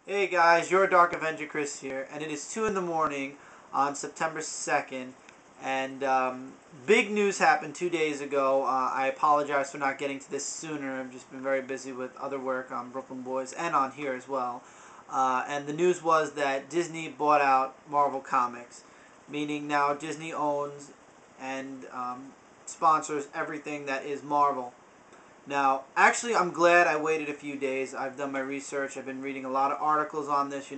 Hey guys, your Dark Avenger Chris here, and it is 2 in the morning on September 2nd, and big news happened 2 days ago. I apologize for not getting to this sooner. I've just been very busy with other work on Brooklyn Boys and on here as well. And the news was that Disney bought out Marvel Comics, meaning now Disney owns and sponsors everything that is Marvel. Now, actually, I'm glad I waited a few days. I've done my research. I've been reading a lot of articles on this.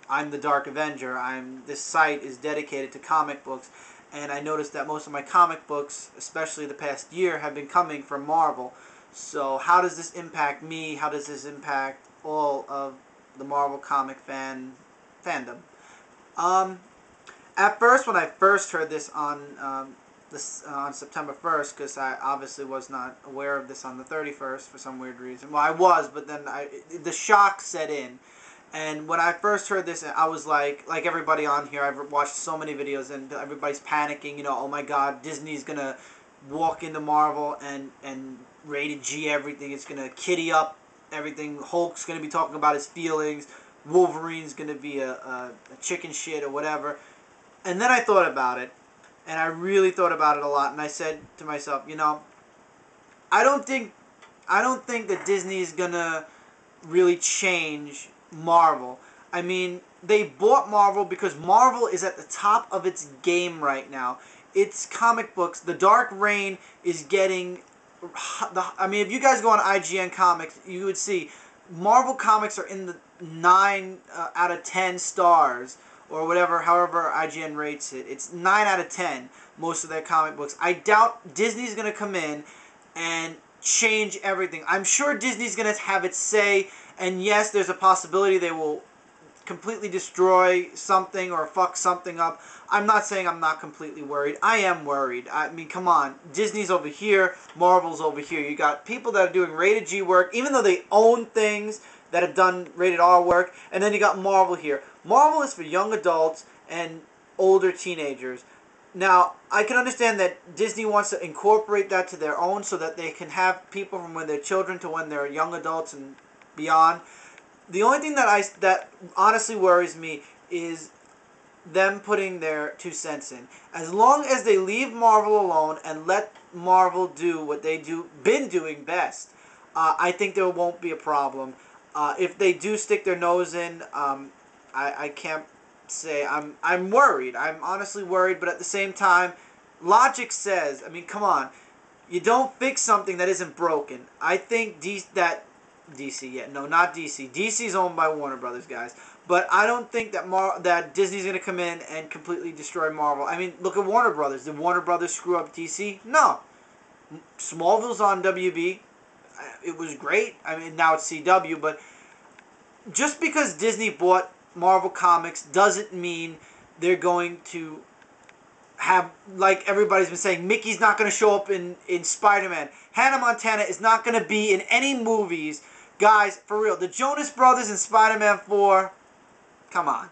I'm the Dark Avenger. This site is dedicated to comic books, and I noticed that most of my comic books, especially the past year, have been coming from Marvel. So, how does this impact me? How does this impact all of the Marvel comic fandom? Um, at first, when I first heard this on September 1st, because I obviously was not aware of this on the 31st for some weird reason. Well, I was, but then the shock set in. And when I first heard this, I was like everybody on here, I've watched so many videos, and everybody's panicking, oh my god, Disney's going to walk into Marvel and rated G everything. It's going to kitty up everything. Hulk's going to be talking about his feelings. Wolverine's going to be a chicken shit or whatever. And then I thought about it, and I really thought about it a lot, and I said to myself, I don't think that Disney is gonna really change Marvel. I mean, they bought Marvel because Marvel is at the top of its game right now. Its comic books, The Dark Reign, is getting. I mean, if you guys go on IGN Comics, you would see Marvel comics are in the 9 out of 10 stars or whatever, however IGN rates it. It's 9 out of 10, most of their comic books. I doubt Disney's going to come in and change everything. I'm sure Disney's going to have its say, and yes, there's a possibility they will completely destroy something or fuck something up. I'm not saying I'm not completely worried. I am worried. I mean, come on. Disney's over here. Marvel's over here. You got people that are doing rated G work, even though they own things that have done rated R work. And then you got Marvel here. Marvel is for young adults and older teenagers. Now, I can understand that Disney wants to incorporate that to their own so that they can have people from when they're children to when they're young adults and beyond. The only thing that honestly worries me is them putting their 2 cents in. As long as they leave Marvel alone and let Marvel do what they been doing best, I think there won't be a problem. If they do stick their nose in, I can't say I'm worried. I'm honestly worried, but at the same time, logic says, I mean, come on, you don't fix something that isn't broken. I think DC, yeah, no, not DC. DC's owned by Warner Brothers, guys. But I don't think that Disney's going to come in and completely destroy Marvel. I mean, look at Warner Brothers. Did Warner Brothers screw up DC? No. Smallville's on WB. It was great. I mean, now it's CW, but just because Disney bought Marvel Comics doesn't mean they're going to have, like everybody's been saying, Mickey's not going to show up in Spider-Man. Hannah Montana is not going to be in any movies. Guys, for real, the Jonas Brothers in Spider-Man 4, come on.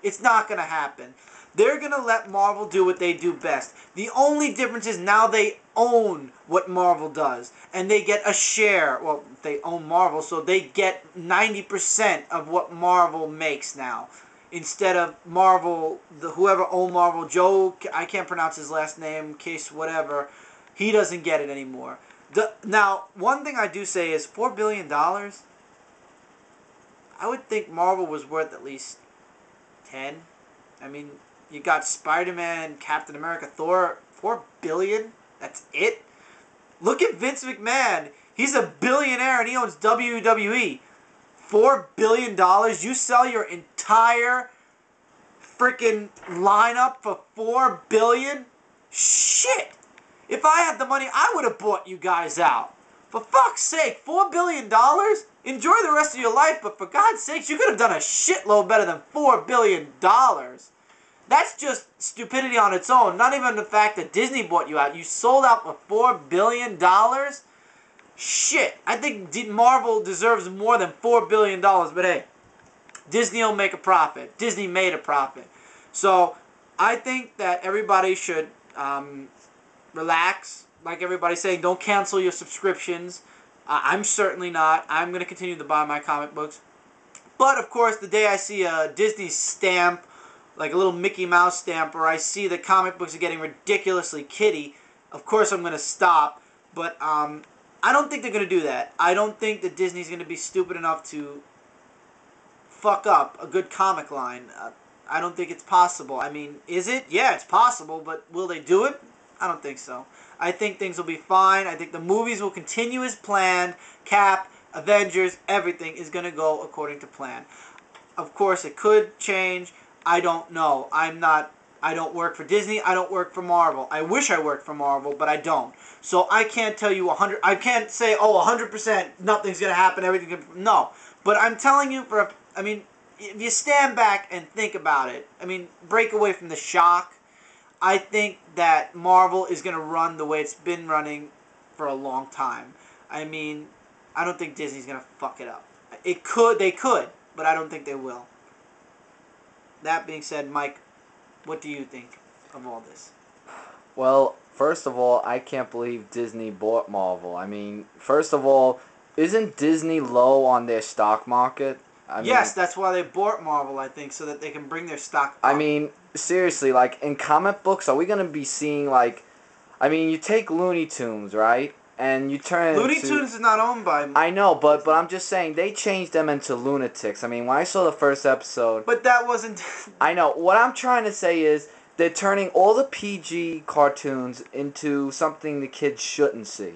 It's not going to happen. They're going to let Marvel do what they do best. The only difference is now they own what Marvel does. And they get a share. Well, they own Marvel, so they get 90% of what Marvel makes now. Instead of Marvel, whoever owned Marvel, Joe, I can't pronounce his last name, Case whatever, he doesn't get it anymore. Now, one thing I do say is $4 billion, I would think Marvel was worth at least 10. I mean, you got Spider-Man, Captain America, Thor, 4 billion? That's it? Look at Vince McMahon. He's a billionaire and he owns WWE. $4 billion? You sell your entire freaking lineup for $4 billion? Shit! If I had the money, I would have bought you guys out. For fuck's sake, $4 billion? Enjoy the rest of your life, but for God's sakes, you could have done a shitload better than $4 billion. That's just stupidity on its own. Not even the fact that Disney bought you out. You sold out for $4 billion? Shit. I think Marvel deserves more than $4 billion, but hey, Disney will make a profit. Disney made a profit. So, I think that everybody should relax. Like everybody's saying, don't cancel your subscriptions. I'm certainly not. I'm going to continue to buy my comic books. But, of course, the day I see a Disney stamp, like a little Mickey Mouse stamp, or I see the comic books are getting ridiculously kiddie, of course I'm going to stop. But I don't think they're going to do that. I don't think that Disney's going to be stupid enough to fuck up a good comic line. I don't think it's possible. I mean, is it? Yeah, it's possible, but will they do it? I don't think so. I think things will be fine. I think the movies will continue as planned. Cap, Avengers, everything is going to go according to plan. Of course, it could change. I don't know. I don't work for Disney. I don't work for Marvel. I wish I worked for Marvel, but I don't. So I can't tell you 100. I can't say, oh, 100%, nothing's going to happen, everything. No. But I'm telling you, I mean, if you stand back and think about it, I mean, break away from the shock. I think that Marvel is going to run the way it's been running for a long time. I mean, I don't think Disney's going to fuck it up. They could, but I don't think they will. That being said, Mike, what do you think of all this? Well, first of all, I can't believe Disney bought Marvel. I mean, first of all, isn't Disney low on their stock market? Yes, that's why they bought Marvel, I think, so that they can bring their stock up. I mean, seriously, like, in comic books, are we going to be seeing, like, I mean, you take Looney Tunes, right? And you turn it Looney Tunes is not owned by... I know, but I'm just saying, they changed them into lunatics. I mean, when I saw the first episode... But that wasn't... I know. What I'm trying to say is, they're turning all the PG cartoons into something the kids shouldn't see.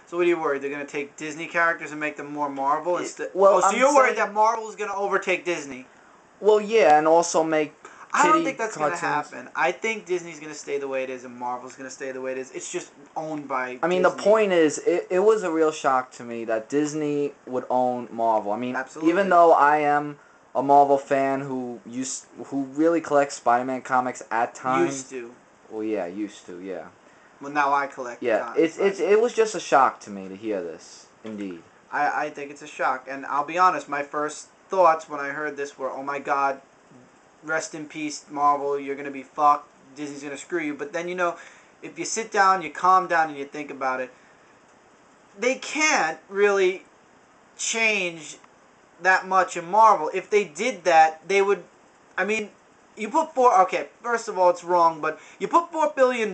So what are you worried? They're going to take Disney characters and make them more Marvel instead? Well, so you're worried that Marvel is going to overtake Disney? Well, yeah, and also make I don't think that's going to cartoons. happen. I think Disney's going to stay the way it is and Marvel's going to stay the way it is. It's just owned by I mean, Disney. the point is, it was a real shock to me that Disney would own Marvel. I mean, Absolutely. Even though I am a Marvel fan who really collects Spider-Man comics at times. Used to. Well, yeah, used to, yeah. Well, now I collect Yeah, comics. it was just a shock to me to hear this, indeed. I think it's a shock. And I'll be honest, my first thoughts when I heard this were, oh my God, rest in peace, Marvel, you're going to be fucked. Disney's going to screw you. But then, if you sit down, you calm down, and you think about it, they can't really change that much in Marvel. If they did that, they would... I mean, you put okay, first of all, it's wrong, but you put $4 billion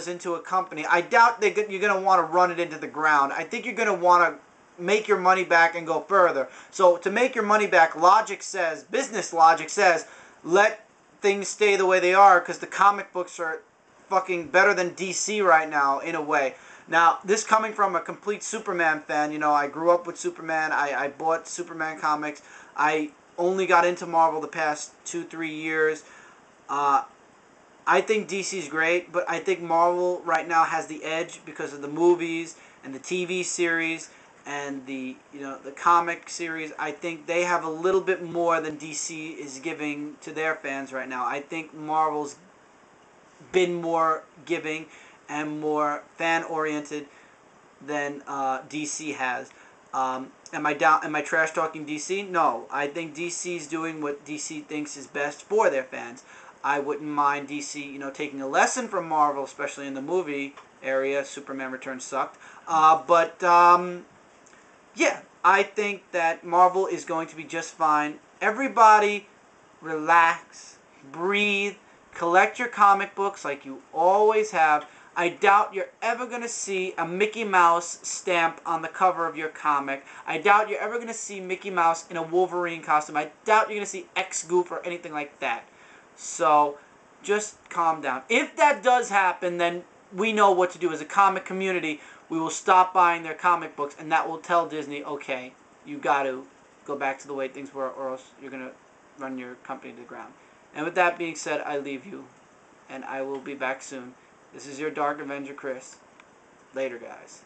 into a company, I doubt you're going to want to run it into the ground. I think you're going to want to make your money back and go further. So to make your money back, business logic says, let things stay the way they are, because the comic books are fucking better than DC right now, in a way. Now, this coming from a complete Superman fan, I grew up with Superman, I bought Superman comics, I only got into Marvel the past 2-3 years. I think DC's great, but I think Marvel right now has the edge because of the movies and the TV series and the comic series. I think they have a little bit more than DC is giving to their fans right now. I think Marvel's been more giving and more fan-oriented than DC has. Am I trash talking DC? No. I think DC's doing what DC thinks is best for their fans. I wouldn't mind DC, taking a lesson from Marvel, especially in the movie area. Superman Returns sucked. Yeah, I think that Marvel is going to be just fine. Everybody relax, breathe, collect your comic books like you always have. I doubt you're ever going to see a Mickey Mouse stamp on the cover of your comic. I doubt you're ever going to see Mickey Mouse in a Wolverine costume. I doubt you're going to see X-Goof or anything like that. So, just calm down. If that does happen, then we know what to do. As a comic community, we will stop buying their comic books, and that will tell Disney, okay, you got to go back to the way things were, or else you're going to run your company to the ground. And with that being said, I leave you, and I will be back soon. This is your Dark Avenger, Chris. Later, guys.